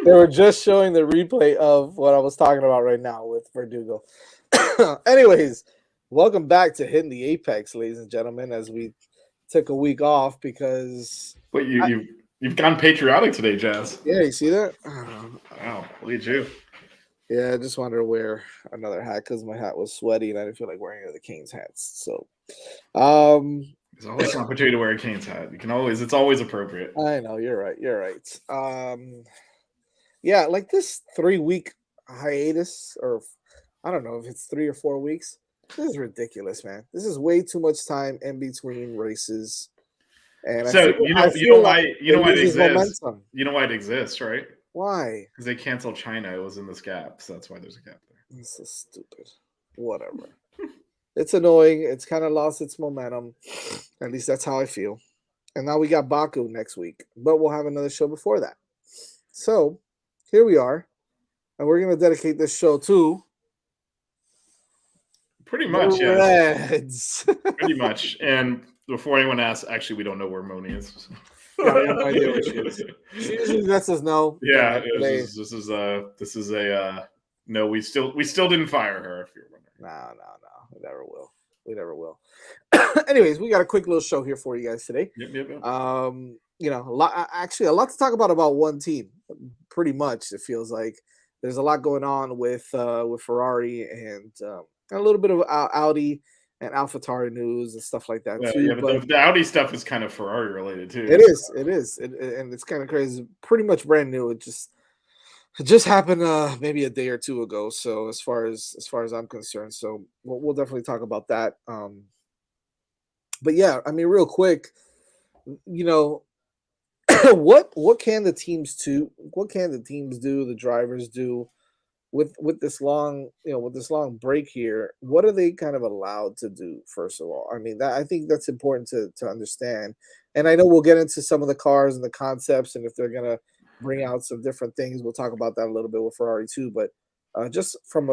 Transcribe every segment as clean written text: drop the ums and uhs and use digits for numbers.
They were just showing the replay of what I was talking about right now with Verdugo. Anyways, welcome back to Hitting the Apex, ladies and gentlemen, as we took a week off because But you've gone patriotic today, Jazz. yeah, you see that? Wow, look at you. Yeah, I just wanted to wear another hat because my hat was sweaty and I didn't feel like wearing any of the Kings hats. So, There's always an opportunity to wear a Canes hat. It's always appropriate. I know you're right. You're right. Yeah, like this 3 week hiatus, or I don't know if it's 3 or 4 weeks. This is ridiculous, man. This is way too much time in between races, and So I you know feel like why it it loses exists. momentum. You know why it exists, right? Why? Because they canceled China. It was in this gap, so that's why there's a gap there. This is stupid. Whatever. It's annoying. It's kind of lost its momentum. At least that's how I feel. And now we got Baku next week, but we'll have another show before that. So here we are, and we're gonna dedicate this show to Pretty the much, yes. Reds. Pretty much. And before anyone asks, actually, we don't know where Moni is. Yeah, we have no idea where she is. She usually lets us know. Yeah, Today, this is a no. We still didn't fire her. If you're wondering. no. We never will. We never will. Anyways, we got a quick little show here for you guys today. Yep. A lot to talk about one team. Pretty much, it feels like there's a lot going on with Ferrari and a little bit of Audi and AlphaTauri news and stuff like that too. Yeah, but the Audi stuff is kind of Ferrari related too. It is, and it's kind of crazy. Pretty much brand new. It just happened maybe a day or two ago. So as far as I'm concerned, so we'll definitely talk about that. But yeah, I mean, real quick, you know, what can the teams do? What can the teams do? The drivers do with this long, with this long break here. What are they kind of allowed to do? First of all, I mean, I think that's important to understand. And I know we'll get into some of the cars and the concepts, and if they're gonna bring out some different things, we'll talk about that a little bit with Ferrari too. But just from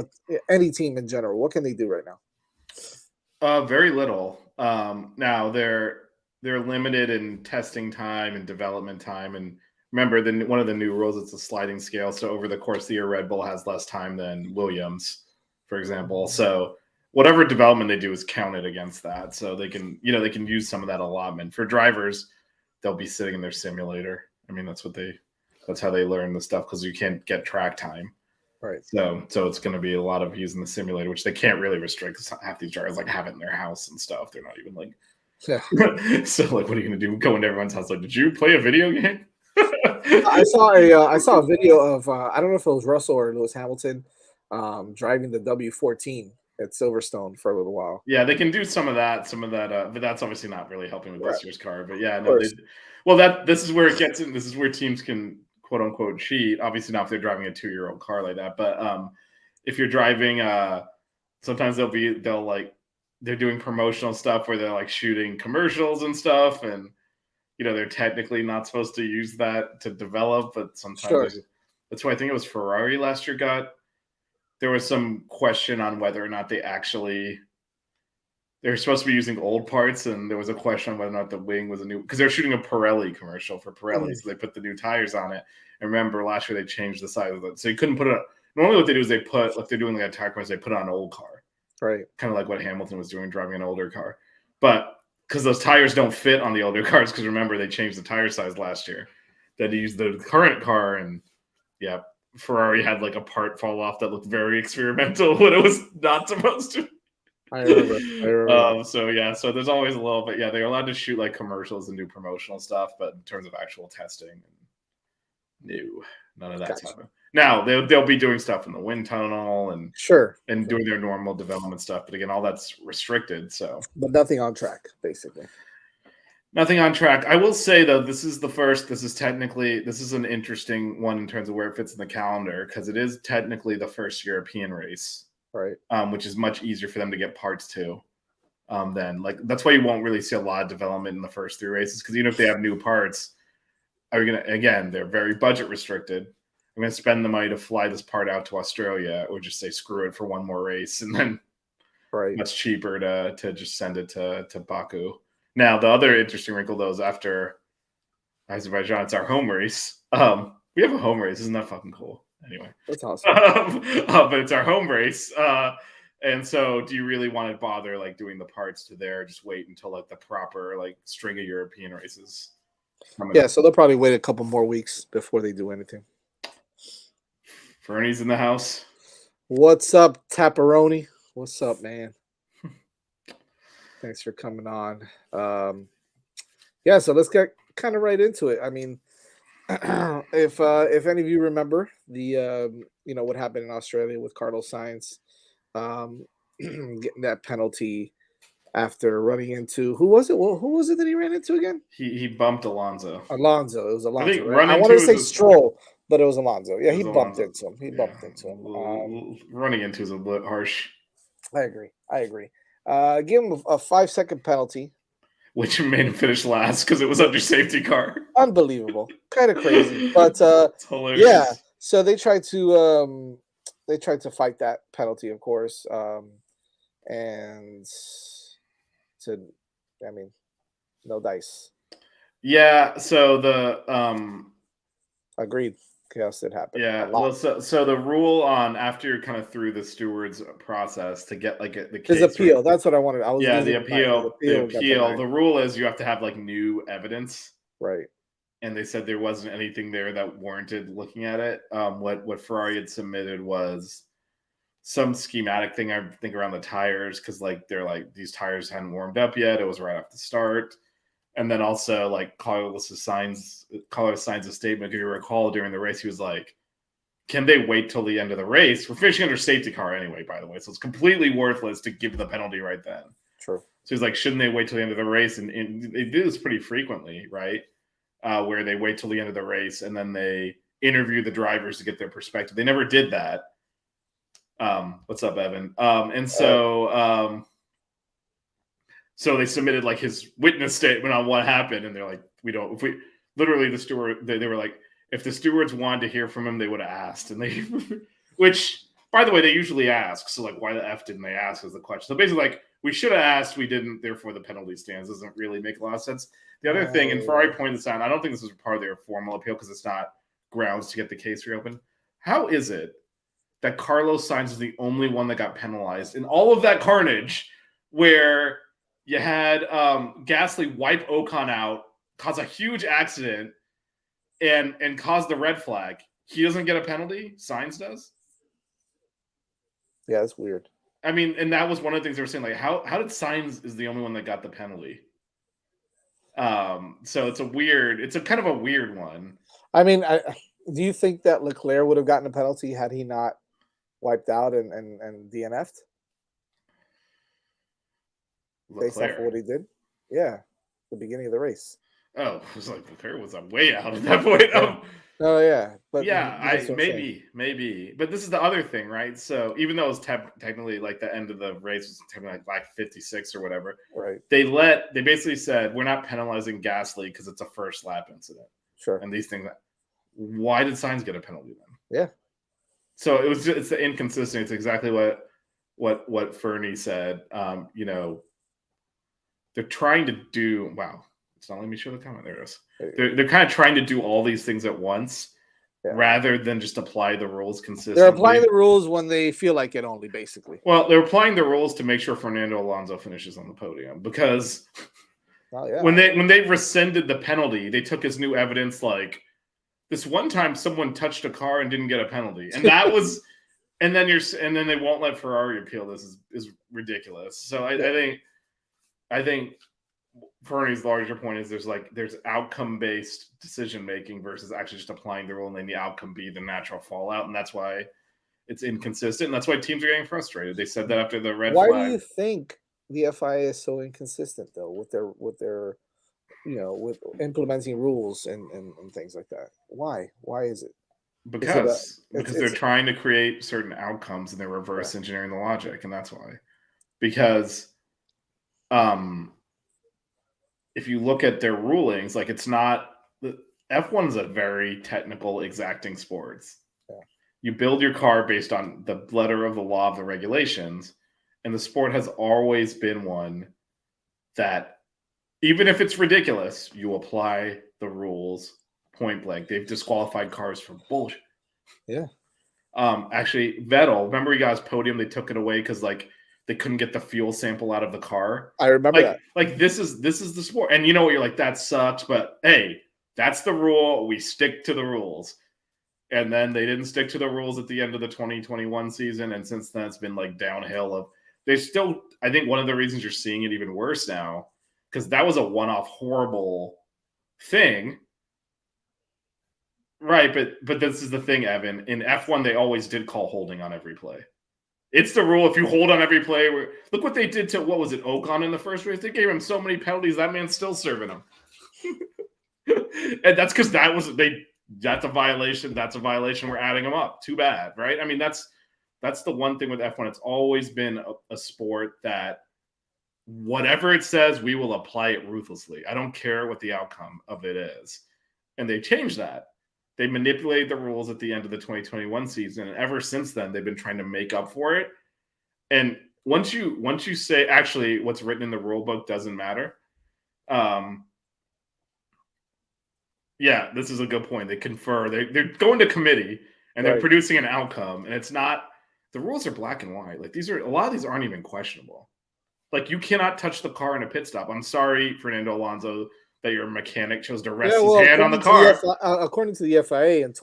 any team in general, what can they do right now? Very little. Now they're limited in testing time and development time. And remember, one of the new rules is a sliding scale. So over the course of the year, Red Bull has less time than Williams, for example. So whatever development they do is counted against that. So they can use some of that allotment. For drivers, they'll be sitting in their simulator. I mean, that's how they learn the stuff, because you can't get track time. Right. So it's going to be a lot of using the simulator, which they can't really restrict, because half these drivers have it in their house and stuff. They're not even like. Yeah. So what are you going to do? Go into everyone's house? Like, did you play a video game? I saw a video of I don't know if it was Russell or Lewis Hamilton driving the W14 at Silverstone for a little while. Yeah, they can do some of that, but that's obviously not really helping with this year's car. But yeah, this is where it gets in. This is where teams can quote unquote cheat. Obviously not if they're driving a 2-year-old car like that, but if you're driving, sometimes they're doing promotional stuff where they're shooting commercials and stuff, and they're technically not supposed to use that to develop, but sometimes that's why I think it was Ferrari last year there was some question on whether or not they're supposed to be using old parts, and there was a question on whether or not the wing was because they're shooting a Pirelli commercial for Pirelli, so they put the new tires on it. And remember, last year they changed the size of it, so you couldn't put it. Normally, what they do is if they're doing a tire commercial, they put it on an old car, right? Kind of like what Hamilton was doing, driving an older car, but because those tires don't fit on the older cars, because remember they changed the tire size last year. They had to use the current car, and Ferrari had a part fall off that looked very experimental when it was not supposed to. I remember. So there's always a little bit. Yeah, they're allowed to shoot commercials and do promotional stuff, but in terms of actual testing, no, none of that's happening. Now they'll be doing stuff in the wind tunnel and doing their normal development stuff, but again, all that's restricted. So, but nothing on track, basically. Nothing on track. I will say though, this is an interesting one in terms of where it fits in the calendar, because it is technically the first European race, right? Which is much easier for them to get parts to. Then that's why you won't really see a lot of development in the first 3 races, because even if they have new parts, they're very budget restricted. I'm going to spend the money to fly this part out to Australia, or just say screw it for one more race, and then much cheaper to just send it to Baku. Now, the other interesting wrinkle, though, is after Azerbaijan, it's our home race. We have a home race. Isn't that fucking cool? Anyway, That's awesome. but it's our home race. And so, do you really want to bother like doing the parts to there? Just wait until like the proper like string of European races coming Yeah, up. so they'll probably wait a couple more weeks before they do anything. Fernie's in the house. What's up, Tapperoni? What's up, man? Thanks for coming on. Yeah, so let's get kind of right into it. I mean, if any of you remember the what happened in Australia with Carlos Sainz, getting that penalty after running into who was it? Well, who was it that he ran into again? He bumped Alonso. Alonso. It was I Alonso, think right? run I wanted into to say is Stroll, but it was Alonso. Yeah, it he was bumped Alonso. into him. He Yeah, bumped into him. running into is a bit harsh. I agree. I agree. Give him a 5-second penalty. Which made him finish last because it was under safety car. Unbelievable, kind of crazy, but It's hilarious. yeah. So they tried to fight that penalty, of course, and to, I mean, no dice. Yeah. So the Agreed. Chaos did happen a yeah. lot. Well, so the rule on after you're kind of through the stewards process to get like the His case. appeal. That's what I wanted. I was Yeah, losing my mind. His the appeal got appeal. denied. The rule is you have to have like new evidence, Right. and they said there wasn't anything there that warranted looking at it. What Ferrari had submitted was some schematic thing, I think, around the tires, because like they're like these tires hadn't warmed up yet. It was right off the start. And then also like Carlos signs a statement. If you recall during the race, he was like, can they wait till the end of the race? We're finishing under safety car anyway, by the way. So it's completely worthless to give the penalty right then. True. So he's like, shouldn't they wait till the end of the race? And they do this pretty frequently, right? Where they wait till the end of the race and then they interview the drivers to get their perspective. They never did that. What's up, Evan? So they submitted like his witness statement on what happened, and they're like, the steward, they were like, if the stewards wanted to hear from him, they would have asked, and they, which by the way, they usually ask. So like, why the f didn't they ask is the question. So basically, like, we should have asked, we didn't, therefore the penalty stands. Doesn't really make a lot of sense. The other thing, and Ferrari pointed this out, I don't think this is part of their formal appeal because it's not grounds to get the case reopened. How is it that Carlos Sainz is the only one that got penalized in all of that carnage, where you had Gasly wipe Ocon out, cause a huge accident, and cause the red flag? He doesn't get a penalty. Sainz does. Yeah, that's weird. I mean, and that was one of the things they were saying. Like, how did Sainz is the only one that got the penalty? So it's a kind of a weird one. I mean, do you think that Leclerc would have gotten a penalty had he not wiped out and DNF'd? Based off of what he did? Yeah, the beginning of the race. Oh, it was like Leclerc was way out at that point. Oh yeah, but yeah, maybe. But this is the other thing, right? So even though it was technically like the end of the race was technically like 56 or whatever, right? They basically said we're not penalizing Gasly because it's a first lap incident. Sure. And these things. Why did Sainz get a penalty then? Yeah. So it's the inconsistency. It's exactly what Fernie said. They're trying to do. Wow, it's not letting me show the comment. There it is. They're kind of trying to do all these things at once, rather than just apply the rules consistently. They're applying the rules when they feel like it only, basically. Well, they're applying the rules to make sure Fernando Alonso finishes on the podium because when they rescinded the penalty, they took as new evidence like this one time someone touched a car and didn't get a penalty, and that was, and then they won't let Ferrari appeal. This is ridiculous. So I think Fernie's larger point is there's outcome based decision making versus actually just applying the rule and then the outcome be the natural fallout, and that's why it's inconsistent. And that's why teams are getting frustrated. They said that after the red flag. Why do you think the FIA is so inconsistent though with their with implementing rules and things like that? Why is it? Because they're trying to create certain outcomes and they're reverse engineering the logic, and that's why. Because if you look at their rulings, like it's not F1 is a very technical, exacting sport. Yeah. You build your car based on the letter of the law of the regulations, and the sport has always been one that, even if it's ridiculous, you apply the rules point blank. They've disqualified cars for bullshit. Yeah. Actually, Vettel, remember he got his podium, they took it away because like they couldn't get the fuel sample out of the car. I remember that. Like this is the sport. And you know what, you're like, that sucks, but hey, that's the rule. We stick to the rules. And then they didn't stick to the rules at the end of the 2021 season. And since then it's been like downhill of they still, I think one of the reasons you're seeing it even worse now, because that was a one-off horrible thing. Right, but this is the thing, Evan. In F1, they always did call holding on every play. It's the rule. If you hold on every play, look what they did to, what was it, Ocon in the first race? They gave him so many penalties. That man's still serving them. And that's because that's a violation. That's a violation. We're adding them up. Too bad, right? I mean, that's the one thing with F1. It's always been a sport that whatever it says, we will apply it ruthlessly. I don't care what the outcome of it is. And they changed that. They manipulated the rules at the end of the 2021 season, and ever since then, they've been trying to make up for it. And once you say, actually, what's written in the rule book doesn't matter. Yeah, this is a good point. They confer. They're going to committee, and they're producing an outcome, and it's not. The rules are black and white. Like a lot of these aren't even questionable. Like you cannot touch the car in a pit stop. I'm sorry, Fernando Alonso, that your mechanic chose to rest his hand on the car. According to the FIA in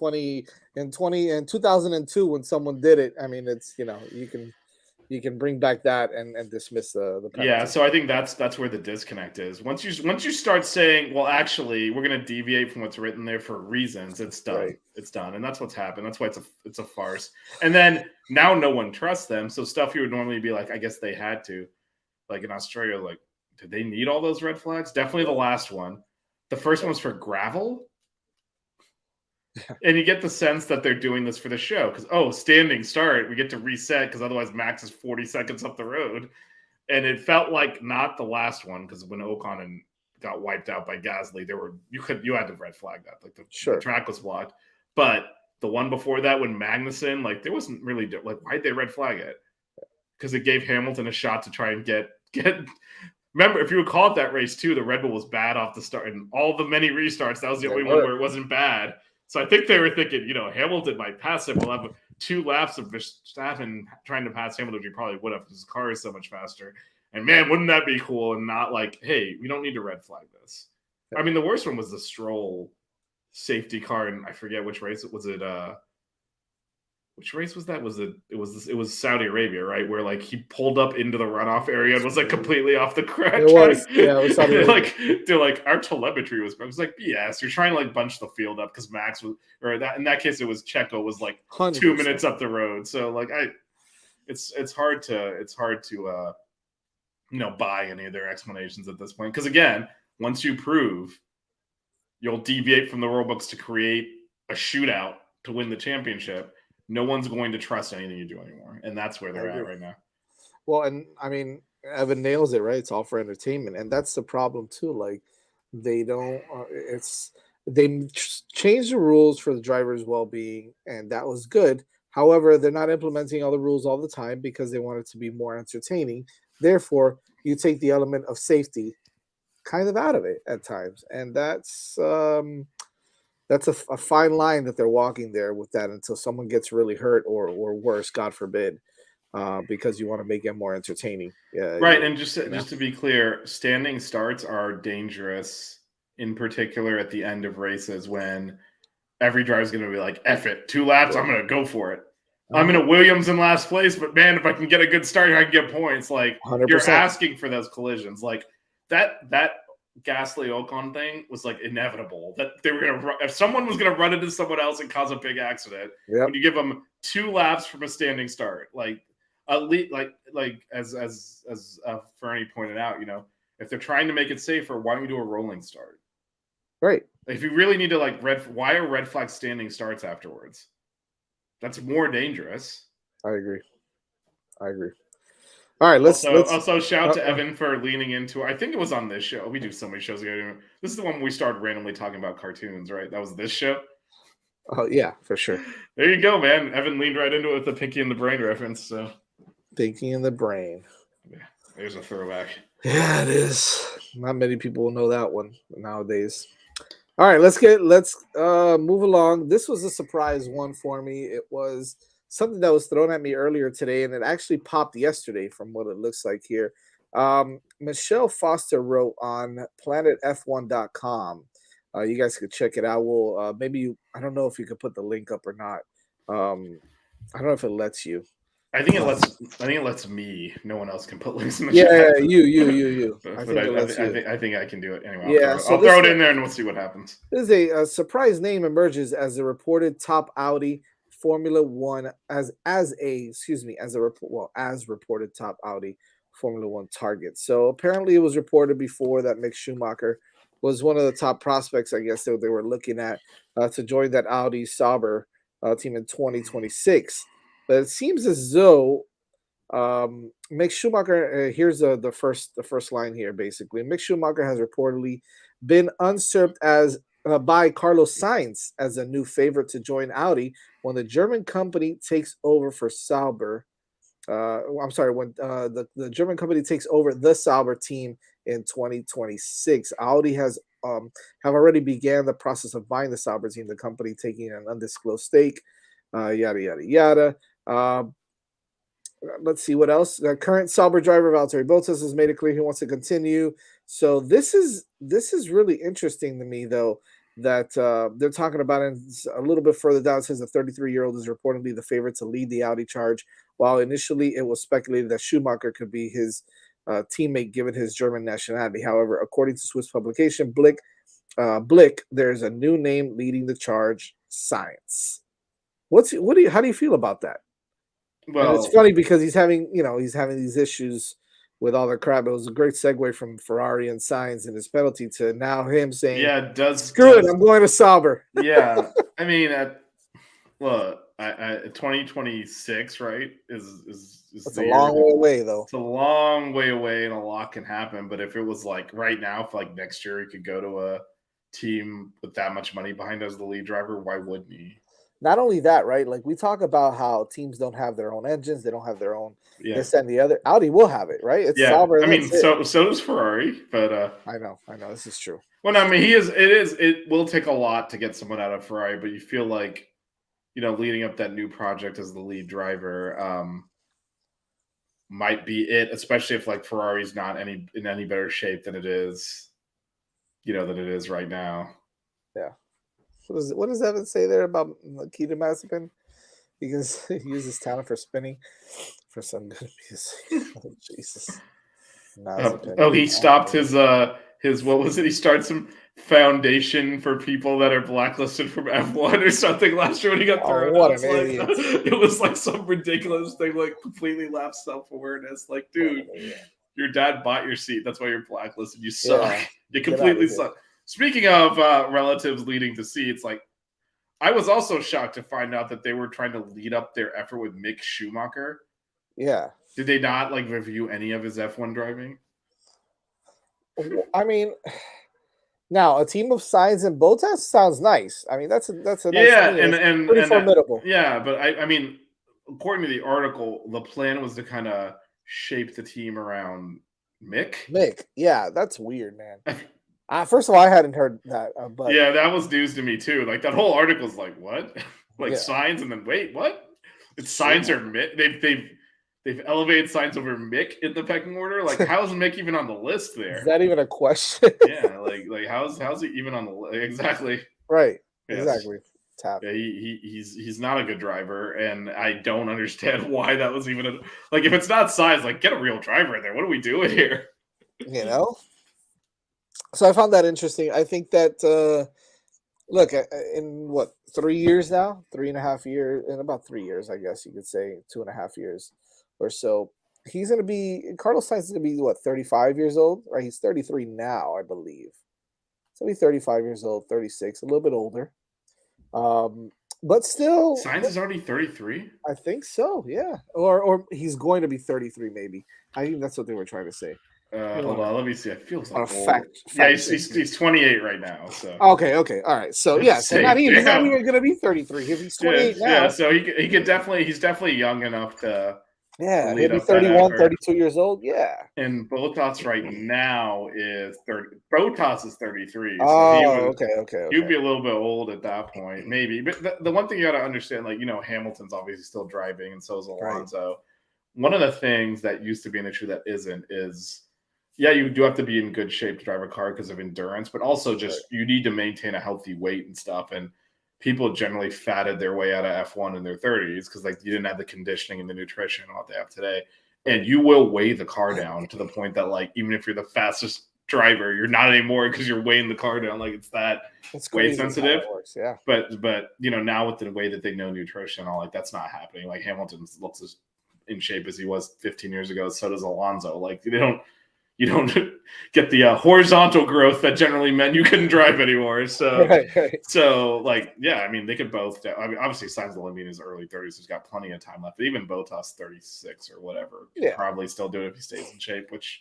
2002, when someone did it, I mean, it's you can bring back that and dismiss the penalty. Yeah, so I think that's where the disconnect is. Once you start saying, well, actually, we're going to deviate from what's written there for reasons, it's done. Right. It's done, and that's what's happened. That's why it's a farce. And then now no one trusts them. So stuff you would normally be like, I guess they had to, like in Australia, like. Did they need all those red flags? Definitely the last one. The first one was for gravel. And you get the sense that they're doing this for the show because, standing start, we get to reset because otherwise Max is 40 seconds up the road. And it felt like not the last one because when Ocon got wiped out by Gasly, you had to red flag that. Like the track was blocked. But the one before that, when Magnussen, like there wasn't really like why'd they red flag it? Because it gave Hamilton a shot to try and get. Remember, if you recall at that race too, the Red Bull was bad off the start, and all the many restarts, that was the only one where it wasn't bad. So I think they were thinking, Hamilton might pass him. We'll have 2 laps of Verstappen trying to pass Hamilton, which he probably would have because his car is so much faster. And man, wouldn't that be cool? And not like, hey, we don't need to red flag this. I mean, the worst one was the Stroll safety car, and I forget which race it was. Which race was that? It was Saudi Arabia, right? Where like he pulled up into the runoff area and was like completely off the track. It was Saudi Arabia. They're like our telemetry was. I was like, BS. You're trying to like bunch the field up because Max was, or that in that case it was Checo was like 100%. 2 minutes up the road. So like it's hard to buy any of their explanations at this point because again, once you prove, you'll deviate from the rule books to create a shootout to win the championship. No one's going to trust anything you do anymore. And that's where they're at right now. Well, and I mean, Evan nails it, right? It's all for entertainment. And that's the problem too. Like they don't, they changed the rules for the driver's well-being and that was good. However, they're not implementing all the rules all the time because they want it to be more entertaining. Therefore, you take the element of safety kind of out of it at times. And that's a fine line that they're walking there with that until someone gets really hurt or worse, God forbid, because you want to make it more entertaining. Right, and just to be clear, standing starts are dangerous, in particular at the end of races when every driver's going to be like, F it, 2 laps, I'm going to go for it. I'm in a Williams in last place, but man, if I can get a good start, I can get points. Like 100%. You're asking for those collisions. Like that Gasly Ocon thing was like inevitable that they were going to if someone was going to run into someone else and cause a big accident, when you give them 2 laps from a standing start, like as Fernie pointed out, if they're trying to make it safer, why don't you do a rolling start? Right. If you really need to why are red flag standing starts afterwards? That's more dangerous. I agree. All right, let's also shout to Evan for leaning into. I think it was on this show. We do so many shows. This is the one where we started randomly talking about cartoons, right? That was this show. Oh yeah, for sure. There you go, man. Evan leaned right into it with the Pinky in the Brain reference. So, Pinky in the Brain. Yeah, there's a throwback. Yeah, it is. Not many people will know that one nowadays. All right, let's move along. This was a surprise one for me. It was something that was thrown at me earlier today, and it actually popped yesterday from what it looks like here. Michelle Foster wrote on planetf1.com. You guys could check it out. We'll I don't know if you could put the link up or not. I don't know if it lets you. I think it lets. I think it lets me. No one else can put links in the Yeah, chat. you. But I think it lets you. I think I can do it anyway. Yeah, so I'll throw it in there and we'll see what happens. This is a surprise name emerges as a reported top Audi Formula One as reported top Audi Formula One target. So apparently, it was reported before that Mick Schumacher was one of the top prospects. I guess that they were looking at to join that Audi Sauber team in 2026. But it seems as though Mick Schumacher. Here's the first line here. Basically, Mick Schumacher has reportedly been usurped as by Carlos Sainz as a new favorite to join Audi when the German company takes over for Sauber. I'm sorry, when the German company takes over the Sauber team in 2026. Audi has have already began the process of buying the Sauber team, the company taking an undisclosed stake, yada, yada, yada. Let's see what else. The current Sauber driver Valtteri Bottas has made it clear he wants to continue. So this is really interesting to me, though, that they're talking about it a little bit further down. It says the 33-year-old is reportedly the favorite to lead the Audi charge, while initially it was speculated that Schumacher could be his teammate given his German nationality. However, according to Swiss publication Blick, there's a new name leading the charge: Science. How do you feel about that? And it's Well, funny because he's having these issues with all the crap. It was a great segue from Ferrari and Sainz and his penalty to now him saying, yeah, "Screw it, I'm going to Sauber." yeah. I mean, look, 2026, right? That's a long way away, though. It's a long way away, and a lot can happen. But if it was like right now, if like next year he could go to a team with that much money behind as the lead driver, why wouldn't he? Not only that, right? Like we talk about how teams don't have their own engines, they don't have their own this and the other. Audi will have it, right? It's Sauber. I mean, so does Ferrari, but I know, this is true. Well, I mean, it will take a lot to get someone out of Ferrari, but you feel like, leading up that new project as the lead driver might be it, especially if like Ferrari's not in any better shape than it is, than it is right now. Yeah. What does Evan say there about Nikita Mazepin? Because he uses talent for spinning for some good music. Oh, Jesus. He stopped his what was it? He started some foundation for people that are blacklisted from F1 or something last year when he got thrown. What an idiot. It was like some ridiculous thing, like completely lacked self-awareness. Like, dude, your dad bought your seat. That's why you're blacklisted. You suck. Yeah, you completely suck. Speaking of relatives leading to seats, like I was also shocked to find out that they were trying to lead up their effort with Mick Schumacher. Yeah. Did they not like review any of his F1 driving? I mean, now a team of Sainz and Bottas sounds nice. I mean, that's a nice team. and pretty formidable. But I mean, according to the article, the plan was to kind of shape the team around Mick. Yeah, that's weird, man. First of all, I hadn't heard that. But yeah, that was news to me too. Like that whole article is like, what? Like Sainz, and then wait, what? It's Sainz or Mick. They've elevated Sainz over Mick in the pecking order. Like, how is Mick even on the list there? Is that even a question? Yeah, like how's he even on the list? Exactly. Right. Yes. Exactly. Yeah, he's not a good driver, and I don't understand why that was even if it's not Sainz, like get a real driver in there. What are we doing here? So I found that interesting. I think that look, in 3 years now, 3.5 years, in about 3 years, I guess you could say 2.5 years or so, Carlos Sainz is going to be 35 years old, right? He's 33 now, I believe. So he's 35 years old, 36, a little bit older. But still, Sainz is already 33. I think so, yeah. Or he's going to be 33, maybe. I think that's what they were trying to say. Hold on, let me see. I feel like fact he's 28 right now. So okay, all right. So yeah, he's not even going to be 33. He's 28 now. Yeah, so he's definitely young enough to to Yeah, he'll lead be up that 31, effort. 32 years old. Yeah. And Botas right now is 30. Botas is 33, so Oh, okay, okay, he would okay. be a little bit old at that point, maybe. But the one thing you got to understand, like, Hamilton's obviously still driving, and so is Right. Alonso. One of the things that used to be an issue that isn't is, yeah, you do have to be in good shape to drive a car because of endurance, but also Right. just you need to maintain a healthy weight and stuff. And people generally fatted their way out of F1 in their 30s because, like, you didn't have the conditioning and the nutrition and what they have today. And Right. you will weigh the car down to the point that, like, even if you're the fastest driver, you're not anymore because you're weighing the car down. Like, it's that It's weight crazy how sensitive. that works. Yeah. But now with the way that they know nutrition, all, like, that's not happening. Like, Hamilton looks as in shape as he was 15 years ago. So does Alonso. Like, you don't get the horizontal growth that generally meant you couldn't drive anymore. So, Right. Right. like, yeah, I mean, they could both. I mean, obviously, Sainz will be in his early 30s. He's got plenty of time left. But even Bottas, 36 or whatever, could Yeah. probably still do it if he stays in shape. Which,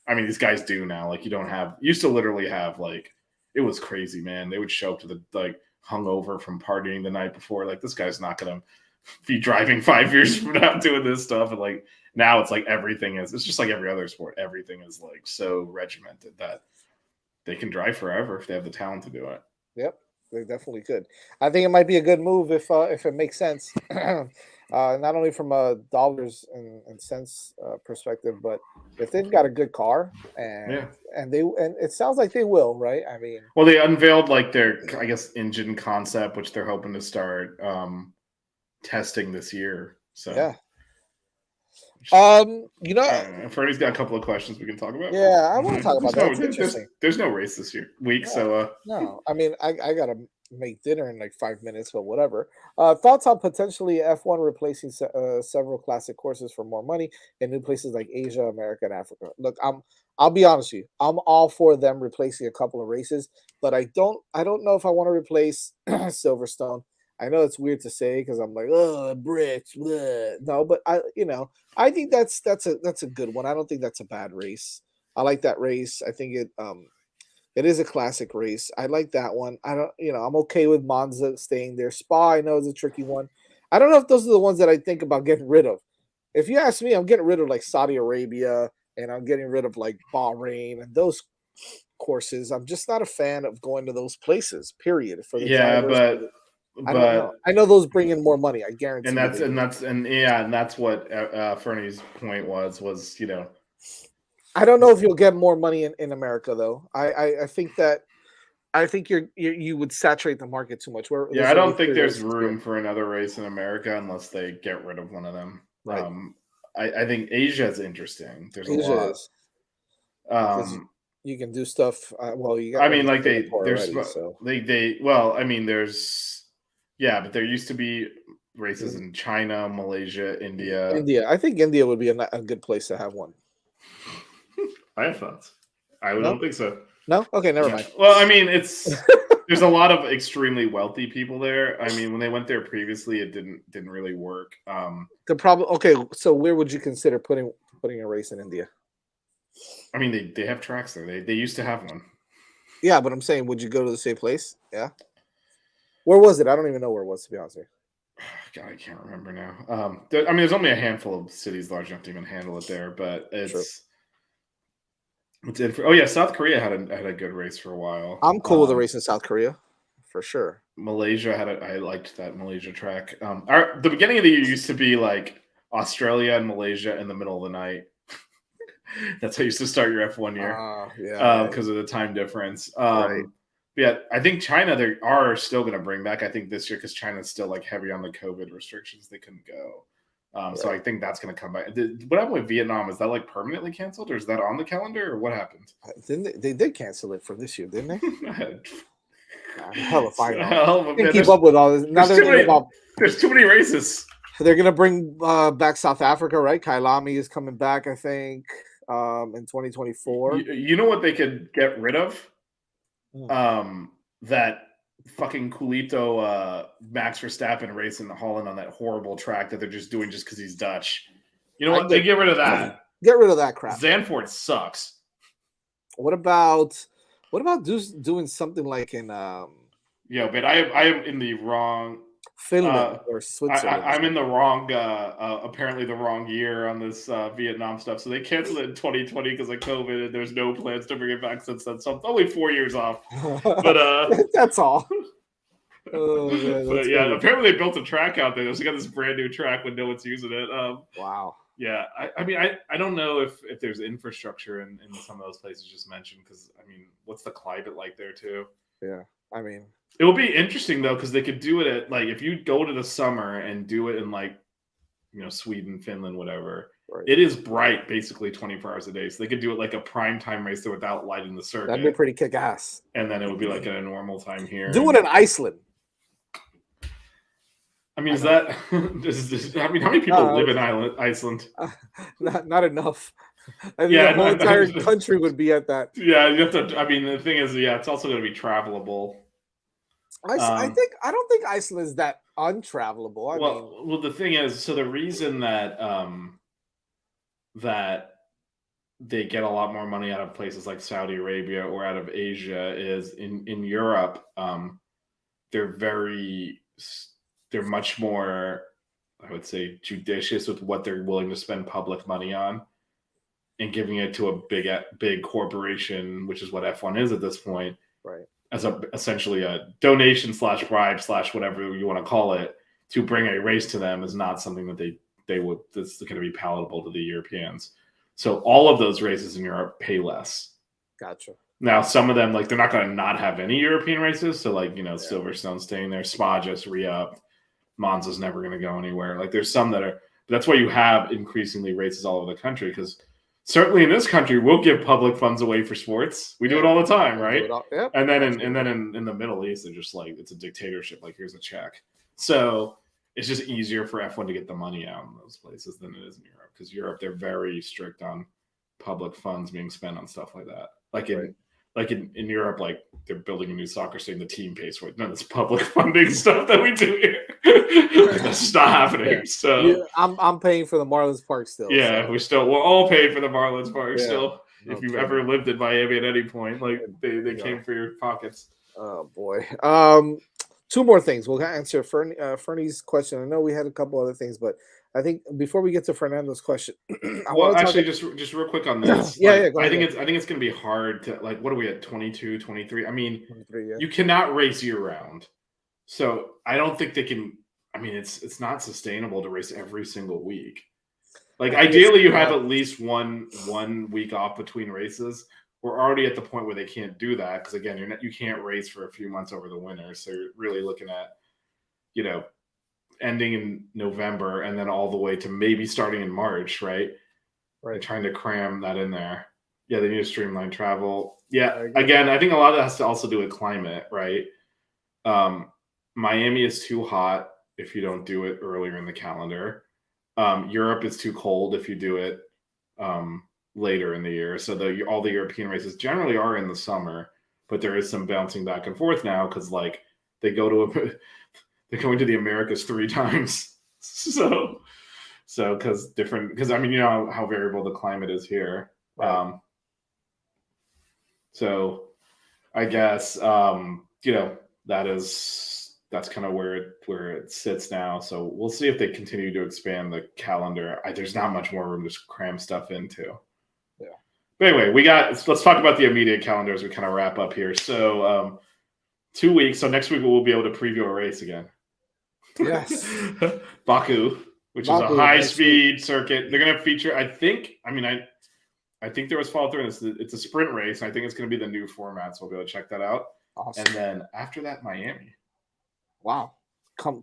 I mean, these guys do now. Like, used to literally have, like, it was crazy, man. They would show up to the, like, hungover from partying the night before. Like, this guy's not gonna be driving 5 years from now doing this stuff. And, like, now it's like it's just like every other sport. Everything is, like, so regimented that they can drive forever if they have the talent to do it. Yep, they definitely could. I think it might be a good move if it makes sense, not only from a dollars and cents perspective, but if they've got a good car Yeah. and it sounds like they will, right? I mean, Well, they unveiled, like, their, I guess, engine concept, which they're hoping to start testing this year. So, yeah. You know, Freddie's got a couple of questions we can talk about. yeah, I want to talk about There's that. no It's interesting. there's no race this week, No, so no. I mean, I gotta make dinner in like 5 minutes, but whatever. Thoughts on potentially F1 replacing several classic courses for more money in new places like Asia, America, and Africa. Look, I'll be honest with you. I'm all for them replacing a couple of races, but I don't know if I want to replace Silverstone. I know it's weird to say because I'm like, oh, Brits. Bleh." No, but I think that's a good one. I don't think that's a bad race. I like that race. I think it is a classic race. I like that one. I don't, I'm okay with Monza staying there. Spa, I know is a tricky one. I don't know if those are the ones that I think about getting rid of. If you ask me, I'm getting rid of like Saudi Arabia and I'm getting rid of like Bahrain and those courses. I'm just not a fan of going to those places, period. For the yeah, drivers, I don't know. I know those bring in more money. I and guarantee you that's they and do. that's and yeah, and that's what Fernie's point was, I don't know if you'll get more money in America though. I think that I think you would saturate the market too much. Where yeah, there's I already don't think three there's races here, room for another race in America unless they get rid of one of them. right? I think Asia is interesting. There's a Asia lot. is because Um, you can do stuff. Well, you got I one mean, in like, Singapore already, so well, I mean, yeah, but there used to be races in in China, Malaysia, India. India. I think India would be a good place to have one. I have thoughts. I No, don't think so. no, okay, never Yeah. mind. Well, I mean, there's a lot of extremely wealthy people there. I mean, when they went there previously, it didn't really work. The problem. Okay, so where would you consider putting a race in India? I mean, they have tracks there. They used to have one. Yeah, but I'm saying, would you go to the same place? Yeah. Where was it? I don't even know where it was, to be honest with God, I can't remember now. I mean, there's only a handful of cities large enough to even handle it there, but you. True. oh yeah, South Korea had a good race for a while. I'm cool with a race in South Korea, for sure. Malaysia I liked that Malaysia track. The beginning of the year used to be like Australia and Malaysia in the middle of the night. That's how you used to start your F1 year Yeah, because of the time difference. right. But yeah, I think China they are still going to bring back. I think this year because China's still like heavy on the COVID restrictions, they couldn't go. So Right. I think that's going to come back. What happened with Vietnam? Is that like permanently canceled, or is that on the calendar, or what happened? Didn't they did cancel it for this year, didn't they? Hell if I know. Hell of a Can man. keep up with all this. Now There's too many. about There's too many races. they're gonna bring back South Africa, right? Kailami is coming back, I think, in 2024. You know what they could get rid of? Hmm. That fucking Coolito Max Verstappen racing the Holland on that horrible track that they're just doing just because he's Dutch. You know I what? They get get rid of that. get rid of that crap. Zandvoort sucks. What about doing something like in Yeah, but I am in the wrong. Finland or I, Switzerland. I'm in the wrong, apparently the wrong year on this Vietnam stuff. So they canceled it in 2020 because of COVID, and there's no plans to bring it back since then. So I'm only 4 years off. But That's all. Oh man, but that's yeah, funny. apparently they built a track out there. So they got this brand new track when no one's using it. Wow. Yeah, I mean, I don't know if there's infrastructure in some of those places just mentioned, because I mean, what's the climate like there too? Yeah. I mean, It will be interesting though, because they could do it at, like, if you go to the summer and do it in, like, Sweden, Finland, whatever. right. It is bright basically 24 hours a day, so they could do it like a prime time race there without lighting the circuit. That'd be pretty kick ass. And then it would be like at a normal time here. Do it in Iceland. I mean, is that? I mean, how many people live in Iceland? Not enough. I think Yeah, the whole entire country would be at that. Yeah, you have to. I mean, the thing is, yeah, it's also going to be travelable. I don't think Iceland is that untravelable. Well, the thing is, so the reason that that they get a lot more money out of places like Saudi Arabia or out of Asia is in Europe. They're much more, I would say, judicious with what they're willing to spend public money on, and giving it to a big corporation, which is what F1 is at this point, right? As essentially a donation / bribe / whatever you want to call it, to bring a race to them is not something that that's going to be palatable to the Europeans. So all of those races in Europe pay less. Gotcha. Now, some of them, like, they're not going to not have any European races. So, like, Silverstone's staying there, Spa just re-upped, Monza's never going to go anywhere. Like, there's some that are, but that's why you have increasingly races all over the country, because certainly in this country, we'll give public funds away for sports. We do it all the time, right? Yep. And then in the Middle East, they're just like, it's a dictatorship. Like, here's a check. So it's just easier for F1 to get the money out in those places than it is in Europe, because Europe, they're very strict on public funds being spent on stuff like that. Like in Europe, like, they're building a new soccer stadium, the team pays for it. None of this public funding stuff that we do here. That's just not happening. Yeah. So yeah, I'm paying for the Marlins Park still. Yeah, so. We'll all pay for the Marlins Park still. If you've ever lived in Miami at any point, like, they came for your pockets. Oh boy. Two more things. We'll answer Fernie's question. I know we had a couple other things, but I think before we get to Fernando's question, just real quick on this. Go I ahead. think it's going to be hard to, like, what are we at, 22, 23? I mean, 23, yeah. You cannot race year round. So I don't think they can. I mean, it's not sustainable to race every single week. Like, ideally, you have at least one week off between races. We're already at the point where they can't do that, because, again, you can't race for a few months over the winter. So you're really looking at, ending in November and then all the way to maybe starting in March, right? Right. And trying to cram that in there. Yeah, they need to streamline travel. Yeah, again, I think a lot of that has to also do with climate, right? Miami is too hot if you don't do it earlier in the calendar. Europe is too cold if you do it later in the year. So all the European races generally are in the summer, but there is some bouncing back and forth now, because, like, they're going to the Americas 3 times. So because I mean, how variable the climate is here. Right. So I guess that's kind of where it sits now. So we'll see if they continue to expand the calendar. There's not much more room to cram stuff into. Yeah. But anyway, let's talk about the immediate calendar as we kind of wrap up here. So 2 weeks. So next week we'll be able to preview a race again. Yes. Baku, which is a high-speed circuit. They're going to feature, I think there was follow through. It's a sprint race, and I think it's going to be the new format, so we'll be able to check that out. Awesome. And then after that, Miami. Wow.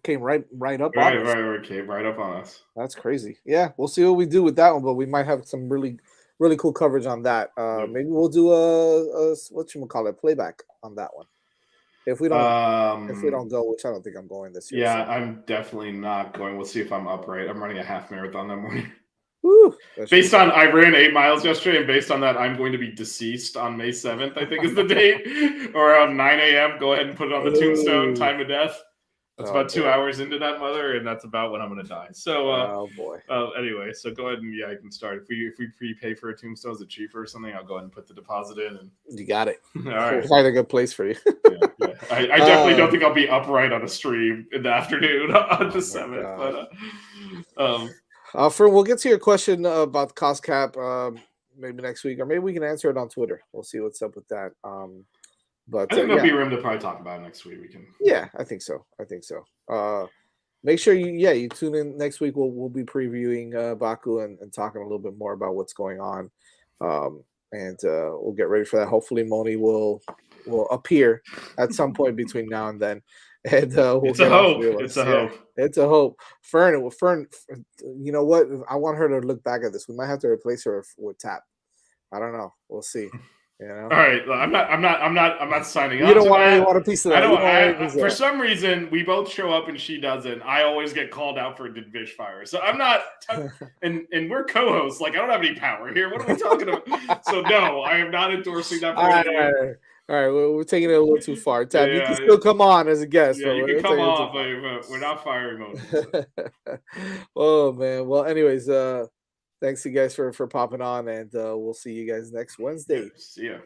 Came right up on us. Came right up on us. That's crazy. Yeah, we'll see what we do with that one, but we might have some really, really cool coverage on that. Maybe we'll do a playback on that one. If we don't go, which I don't think I'm going this year. Yeah, so. I'm definitely not going. We'll see if I'm upright. I'm running a half marathon that morning. Woo, I ran 8 miles yesterday, and based on that, I'm going to be deceased on May 7th, I think is the date, or around 9 a.m. Go ahead and put it on the tombstone, time of death. That's Oh about 2 boy. hours into that mother, and that's about when I'm gonna die. So Oh boy. anyway, so go ahead and yeah, I can start. If we prepay for a tombstone, is it cheaper or something? I'll go ahead and put the deposit in. And You got it. all We'll right. find a good place for you. Yeah, yeah. I definitely don't think I'll be upright on a stream in the afternoon on the Oh my 7th, god. but Fern, we'll get to your question about the cost cap maybe next week, or maybe we can answer it on Twitter. We'll see what's up with that. I But think there'll yeah, be room to probably talk about it next week. We can. yeah, I think so. I think so. Make sure you tune in next week. We'll be previewing Baku and talking a little bit more about what's going on, and we'll get ready for that. Hopefully, Moni will appear at some point between now and then, and we'll It's a get all hope. three of It's us. a Yeah, hope. it's a hope. Fern, you know what? I want her to look back at this. We might have to replace her with Tap. I don't know. We'll see. You know. All right, I'm not signing You on don't to want any that. want a piece of I that. You don't. don't want any piece of For that. some reason, we both show up and she doesn't. I always get called out for Dish Fire, so I'm not. And we're co-hosts. Like I don't have any power here. What are we talking about? So no, I am not endorsing that for All right, any. all right, all right. We're taking it a little too far. Tab, you can Yeah, still come on as a guest, yeah, but you can we're come taking it too off, far. but we're not firing Moni. So. Oh man. Well, anyways, thanks you guys for popping on, and we'll see you guys next Yeah, Wednesday. see ya.